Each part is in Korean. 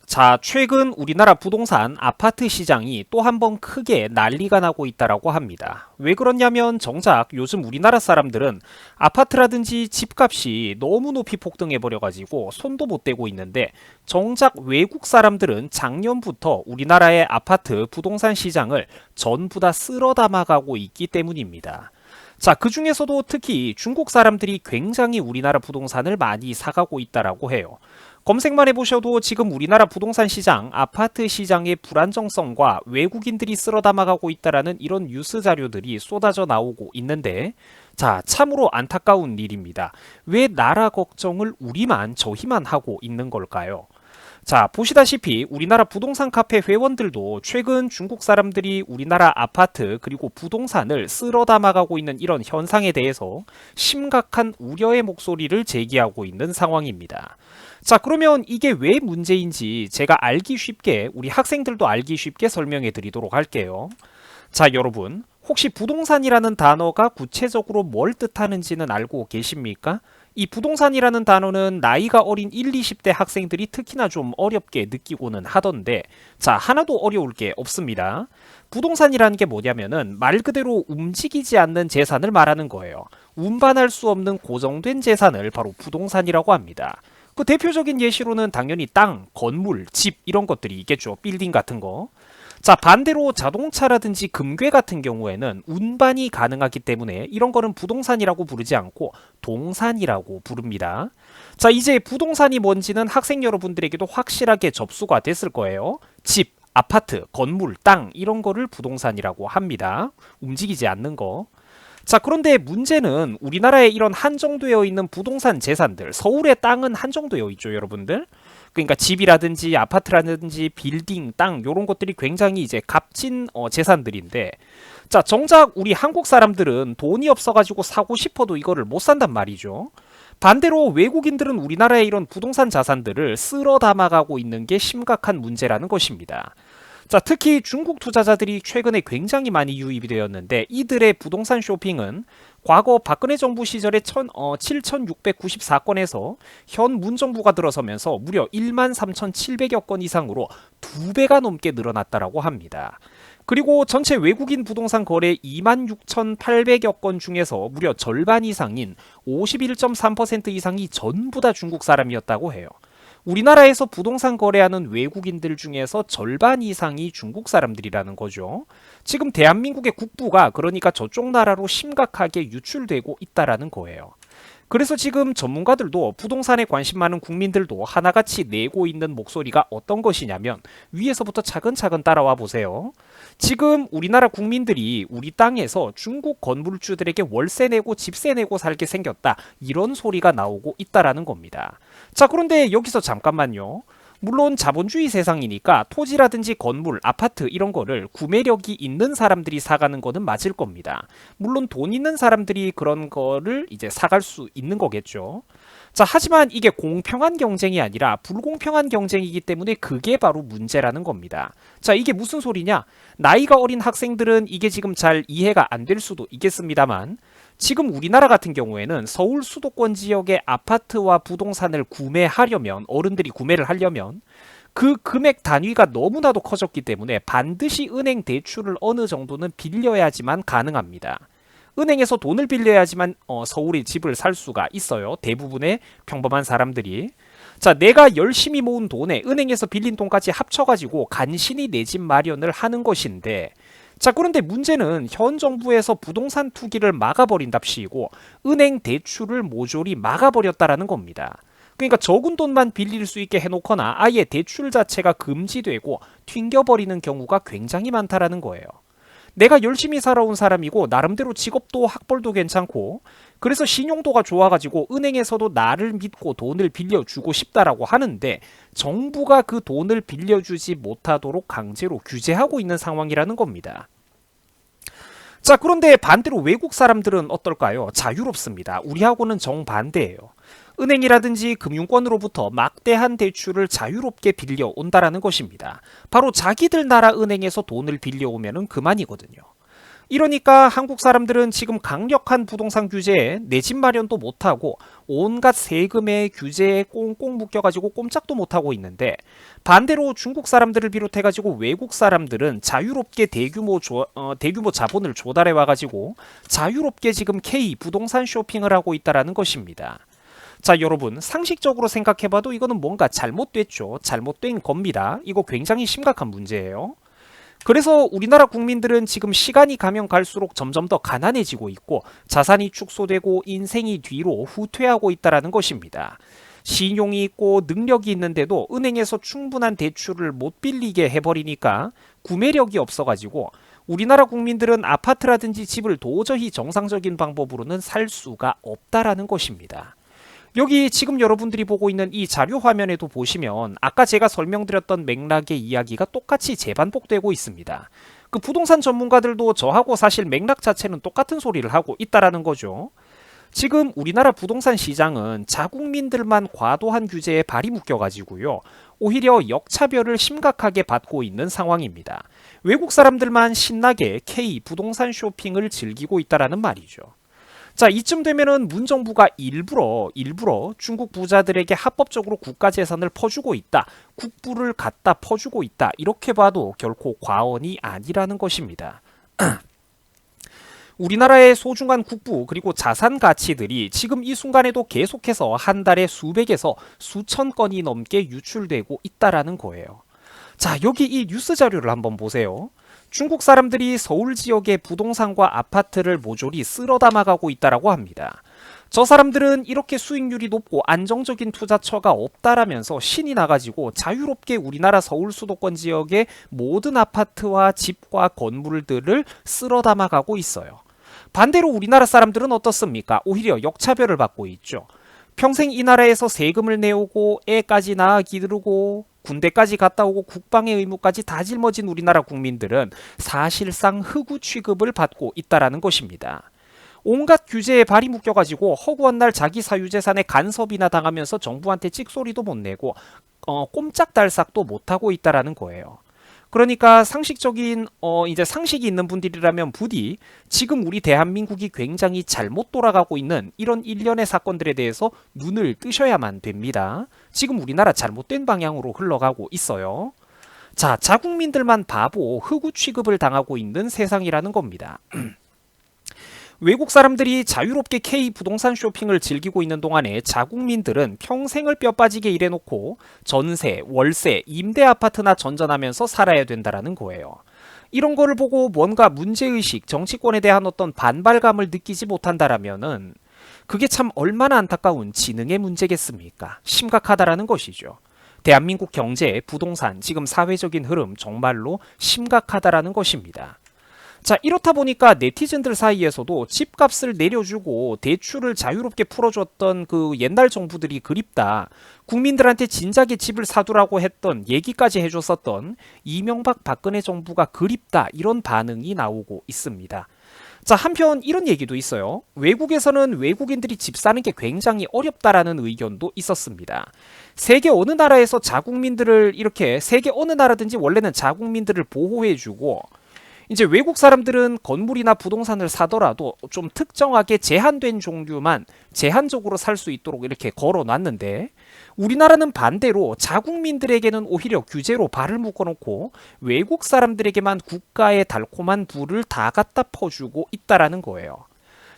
자, 최근 우리나라 부동산 아파트 시장이 또 한 번 크게 난리가 나고 있다라고 합니다. 왜 그러냐면 정작 요즘 우리나라 사람들은 아파트라든지 집값이 너무 높이 폭등해버려가지고 손도 못 대고 있는데 정작 외국 사람들은 작년부터 우리나라의 아파트 부동산 시장을 전부 다 쓸어 담아가고 있기 때문입니다. 자, 그 중에서도 특히 중국 사람들이 굉장히 우리나라 부동산을 많이 사가고 있다라고 해요. 검색만 해보셔도 지금 우리나라 부동산 시장, 아파트 시장의 불안정성과 외국인들이 쓸어 담아가고 있다라는 이런 뉴스 자료들이 쏟아져 나오고 있는데, 자, 참으로 안타까운 일입니다. 왜 나라 걱정을 우리만, 저희만 하고 있는 걸까요? 자, 보시다시피 우리나라 부동산 카페 회원들도 최근 중국 사람들이 우리나라 아파트 그리고 부동산을 쓸어 담아가고 있는 이런 현상에 대해서 심각한 우려의 목소리를 제기하고 있는 상황입니다. 자, 그러면 이게 왜 문제인지 제가 알기 쉽게, 우리 학생들도 알기 쉽게 설명해 드리도록 할게요. 자, 여러분, 혹시 부동산이라는 단어가 구체적으로 뭘 뜻하는지는 알고 계십니까? 이 부동산이라는 단어는 나이가 어린 1, 20대 학생들이 특히나 좀 어렵게 느끼고는 하던데, 자, 하나도 어려울 게 없습니다. 부동산이라는 게 뭐냐면은 말 그대로 움직이지 않는 재산을 말하는 거예요. 운반할 수 없는 고정된 재산을 바로 부동산이라고 합니다. 그 대표적인 예시로는 당연히 땅, 건물, 집 이런 것들이 있겠죠. 빌딩 같은 거. 자, 반대로 자동차라든지 금괴 같은 경우에는 운반이 가능하기 때문에 이런 거는 부동산이라고 부르지 않고 동산이라고 부릅니다. 자, 이제 부동산이 뭔지는 학생 여러분들에게도 확실하게 접수가 됐을 거예요. 집, 아파트, 건물, 땅 이런 거를 부동산이라고 합니다. 움직이지 않는 거. 자, 그런데 문제는 우리나라에 이런 한정되어 있는 부동산 재산들, 서울의 땅은 한정되어 있죠, 여러분들. 그러니까 집이라든지 아파트라든지 빌딩, 땅 요런 것들이 굉장히 이제 값진 재산들인데, 자, 정작 우리 한국 사람들은 돈이 없어가지고 사고 싶어도 이거를 못 산단 말이죠. 반대로 외국인들은 우리나라의 이런 부동산 자산들을 쓸어 담아가고 있는 게 심각한 문제라는 것입니다. 자, 특히 중국 투자자들이 최근에 굉장히 많이 유입이 되었는데 이들의 부동산 쇼핑은 과거 박근혜 정부 시절에 7,694건에서 현 문정부가 들어서면서 무려 13,700여 건 이상으로 2배가 넘게 늘어났다라고 합니다. 그리고 전체 외국인 부동산 거래 26,800여 건 중에서 무려 절반 이상인 51.3% 이상이 전부 다 중국 사람이었다고 해요. 우리나라에서 부동산 거래하는 외국인들 중에서 절반 이상이 중국 사람들이라는 거죠. 지금 대한민국의 국부가 그러니까 저쪽 나라로 심각하게 유출되고 있다라는 거예요. 그래서 지금 전문가들도 부동산에 관심 많은 국민들도 하나같이 내고 있는 목소리가 어떤 것이냐면 위에서부터 차근차근 따라와 보세요. 지금 우리나라 국민들이 우리 땅에서 중국 건물주들에게 월세 내고 집세 내고 살게 생겼다. 이런 소리가 나오고 있다라는 겁니다. 자, 그런데 여기서 잠깐만요. 물론 자본주의 세상이니까 토지라든지 건물, 아파트 이런 거를 구매력이 있는 사람들이 사가는 거는 맞을 겁니다. 물론 돈 있는 사람들이 그런 거를 이제 사갈 수 있는 거겠죠. 자, 하지만 이게 공평한 경쟁이 아니라 불공평한 경쟁이기 때문에 그게 바로 문제라는 겁니다. 자, 이게 무슨 소리냐? 나이가 어린 학생들은 이게 지금 잘 이해가 안 될 수도 있겠습니다만 지금 우리나라 같은 경우에는 서울 수도권 지역의 아파트와 부동산을 구매하려면, 어른들이 구매를 하려면 그 금액 단위가 너무나도 커졌기 때문에 반드시 은행 대출을 어느 정도는 빌려야지만 가능합니다. 은행에서 돈을 빌려야지만 서울에 집을 살 수가 있어요. 대부분의 평범한 사람들이. 자, 내가 열심히 모은 돈에 은행에서 빌린 돈까지 합쳐가지고 간신히 내 집 마련을 하는 것인데, 자, 그런데 문제는 현 정부에서 부동산 투기를 막아버린답시고 은행 대출을 모조리 막아버렸다라는 겁니다. 그러니까 적은 돈만 빌릴 수 있게 해놓거나 아예 대출 자체가 금지되고 튕겨버리는 경우가 굉장히 많다라는 거예요. 내가 열심히 살아온 사람이고 나름대로 직업도 학벌도 괜찮고 그래서 신용도가 좋아가지고 은행에서도 나를 믿고 돈을 빌려주고 싶다라고 하는데 정부가 그 돈을 빌려주지 못하도록 강제로 규제하고 있는 상황이라는 겁니다. 자, 그런데 반대로 외국 사람들은 어떨까요? 자유롭습니다. 우리하고는 정반대예요. 은행이라든지 금융권으로부터 막대한 대출을 자유롭게 빌려온다라는 것입니다. 바로 자기들 나라 은행에서 돈을 빌려오면 그만이거든요. 이러니까 한국 사람들은 지금 강력한 부동산 규제에 내 집 마련도 못하고 온갖 세금의 규제에 꽁꽁 묶여가지고 꼼짝도 못하고 있는데, 반대로 중국 사람들을 비롯해가지고 외국 사람들은 자유롭게 대규모 자본을 조달해 와가지고 자유롭게 지금 K 부동산 쇼핑을 하고 있다라는 것입니다. 자, 여러분, 상식적으로 생각해봐도 이거는 뭔가 잘못됐죠. 잘못된 겁니다. 이거 굉장히 심각한 문제예요. 그래서 우리나라 국민들은 지금 시간이 가면 갈수록 점점 더 가난해지고 있고 자산이 축소되고 인생이 뒤로 후퇴하고 있다는 것입니다. 신용이 있고 능력이 있는데도 은행에서 충분한 대출을 못 빌리게 해버리니까 구매력이 없어가지고 우리나라 국민들은 아파트라든지 집을 도저히 정상적인 방법으로는 살 수가 없다라는 것입니다. 여기 지금 여러분들이 보고 있는 이 자료 화면에도 보시면 아까 제가 설명드렸던 맥락의 이야기가 똑같이 재반복되고 있습니다. 그 부동산 전문가들도 저하고 사실 맥락 자체는 똑같은 소리를 하고 있다라는 거죠. 지금 우리나라 부동산 시장은 자국민들만 과도한 규제에 발이 묶여가지고요, 오히려 역차별을 심각하게 받고 있는 상황입니다. 외국 사람들만 신나게 K 부동산 쇼핑을 즐기고 있다라는 말이죠. 자, 이쯤 되면은 문정부가 일부러 중국 부자들에게 합법적으로 국가 재산을 퍼주고 있다, 국부를 갖다 퍼주고 있다, 이렇게 봐도 결코 과언이 아니라는 것입니다. 우리나라의 소중한 국부 그리고 자산 가치들이 지금 이 순간에도 계속해서 한 달에 수백에서 수천 건이 넘게 유출되고 있다라는 거예요. 자, 여기 이 뉴스 자료를 한번 보세요. 중국 사람들이 서울 지역의 부동산과 아파트를 모조리 쓸어 담아가고 있다라고 합니다. 저 사람들은 이렇게 수익률이 높고 안정적인 투자처가 없다라면서 신이 나가지고 자유롭게 우리나라 서울 수도권 지역의 모든 아파트와 집과 건물들을 쓸어 담아가고 있어요. 반대로 우리나라 사람들은 어떻습니까? 오히려 역차별을 받고 있죠. 평생 이 나라에서 세금을 내오고 애까지 낳아 기르고 군대까지 갔다 오고 국방의 의무까지 다 짊어진 우리나라 국민들은 사실상 흑우 취급을 받고 있다라는 것입니다. 온갖 규제에 발이 묶여가지고 허구한 날 자기 사유재산에 간섭이나 당하면서 정부한테 찍소리도 못 내고 꼼짝달싹도 못하고 있다라는 거예요. 그러니까 상식적인 이제 상식이 있는 분들이라면 부디 지금 우리 대한민국이 굉장히 잘못 돌아가고 있는 이런 일련의 사건들에 대해서 눈을 뜨셔야만 됩니다. 지금 우리나라 잘못된 방향으로 흘러가고 있어요. 자, 자국민들만 바보, 흑우 취급을 당하고 있는 세상이라는 겁니다. 외국 사람들이 자유롭게 K 부동산 쇼핑을 즐기고 있는 동안에 자국민들은 평생을 뼈 빠지게 일해놓고 전세, 월세, 임대 아파트나 전전하면서 살아야 된다라는 거예요. 이런 거를 보고 뭔가 문제의식, 정치권에 대한 어떤 반발감을 느끼지 못한다라면은 그게 참 얼마나 안타까운 지능의 문제겠습니까? 심각하다라는 것이죠. 대한민국 경제, 부동산, 지금 사회적인 흐름 정말로 심각하다라는 것입니다. 자, 이렇다 보니까 네티즌들 사이에서도 집값을 내려주고 대출을 자유롭게 풀어줬던 그 옛날 정부들이 그립다, 국민들한테 진작에 집을 사두라고 했던 얘기까지 해줬었던 이명박 박근혜 정부가 그립다, 이런 반응이 나오고 있습니다. 자, 한편 이런 얘기도 있어요. 외국에서는 외국인들이 집 사는 게 굉장히 어렵다라는 의견도 있었습니다. 세계 어느 나라에서 자국민들을 이렇게, 세계 어느 나라든지 원래는 자국민들을 보호해주고 이제 외국 사람들은 건물이나 부동산을 사더라도 좀 특정하게 제한된 종류만 제한적으로 살 수 있도록 이렇게 걸어놨는데, 우리나라는 반대로 자국민들에게는 오히려 규제로 발을 묶어놓고 외국 사람들에게만 국가의 달콤한 불을 다 갖다 퍼주고 있다라는 거예요.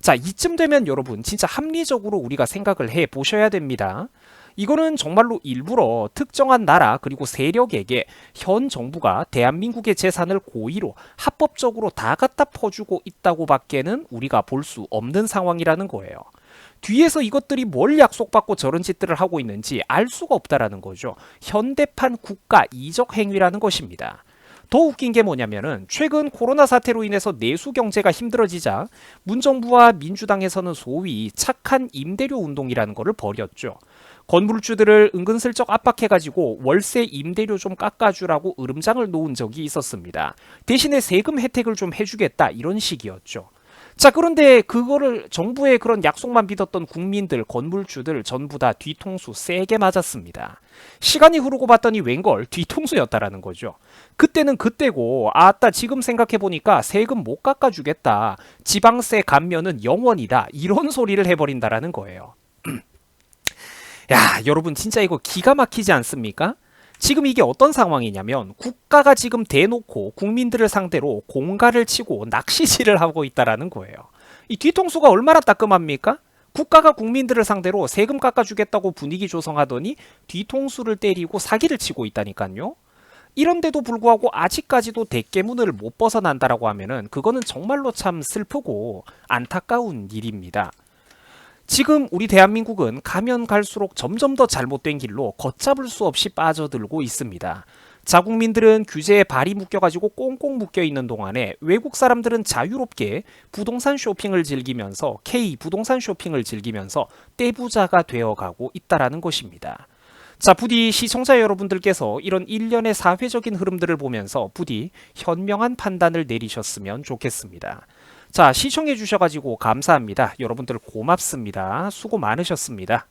자, 이쯤 되면 여러분 진짜 합리적으로 우리가 생각을 해 보셔야 됩니다. 이거는 정말로 일부러 특정한 나라 그리고 세력에게 현 정부가 대한민국의 재산을 고의로 합법적으로 다 갖다 퍼주고 있다고 밖에는 우리가 볼 수 없는 상황이라는 거예요. 뒤에서 이것들이 뭘 약속받고 저런 짓들을 하고 있는지 알 수가 없다라는 거죠. 현대판 국가 이적 행위라는 것입니다. 더 웃긴 게 뭐냐면은 최근 코로나 사태로 인해서 내수 경제가 힘들어지자 문정부와 민주당에서는 소위 착한 임대료 운동이라는 거를 벌였죠. 건물주들을 은근슬쩍 압박해가지고 월세 임대료 좀 깎아주라고 으름장을 놓은 적이 있었습니다. 대신에 세금 혜택을 좀 해주겠다, 이런 식이었죠. 자, 그런데 그거를 정부의 그런 약속만 믿었던 국민들, 건물주들 전부 다 뒤통수 세게 맞았습니다. 시간이 흐르고 봤더니 웬걸 뒤통수였다라는 거죠. 그때는 그때고, 아따 지금 생각해보니까 세금 못 깎아주겠다. 지방세 감면은 영원이다. 이런 소리를 해버린다라는 거예요. 야, 여러분 진짜 이거 기가 막히지 않습니까? 지금 이게 어떤 상황이냐면 국가가 지금 대놓고 국민들을 상대로 공갈을 치고 낚시질을 하고 있다라는 거예요. 이 뒤통수가 얼마나 따끔합니까? 국가가 국민들을 상대로 세금 깎아주겠다고 분위기 조성하더니 뒤통수를 때리고 사기를 치고 있다니까요. 이런데도 불구하고 아직까지도 대깨문을 못 벗어난다라고 하면은 그거는 정말로 참 슬프고 안타까운 일입니다. 지금 우리 대한민국은 가면 갈수록 점점 더 잘못된 길로 걷잡을 수 없이 빠져들고 있습니다. 자국민들은 규제에 발이 묶여가지고 꽁꽁 묶여 있는 동안에 외국 사람들은 자유롭게 부동산 쇼핑을 즐기면서 K 부동산 쇼핑을 즐기면서 떼부자가 되어가고 있다라는 것입니다. 자, 부디 시청자 여러분들께서 이런 일련의 사회적인 흐름들을 보면서 부디 현명한 판단을 내리셨으면 좋겠습니다. 자, 시청해 주셔가지고 감사합니다. 여러분들 고맙습니다. 수고 많으셨습니다.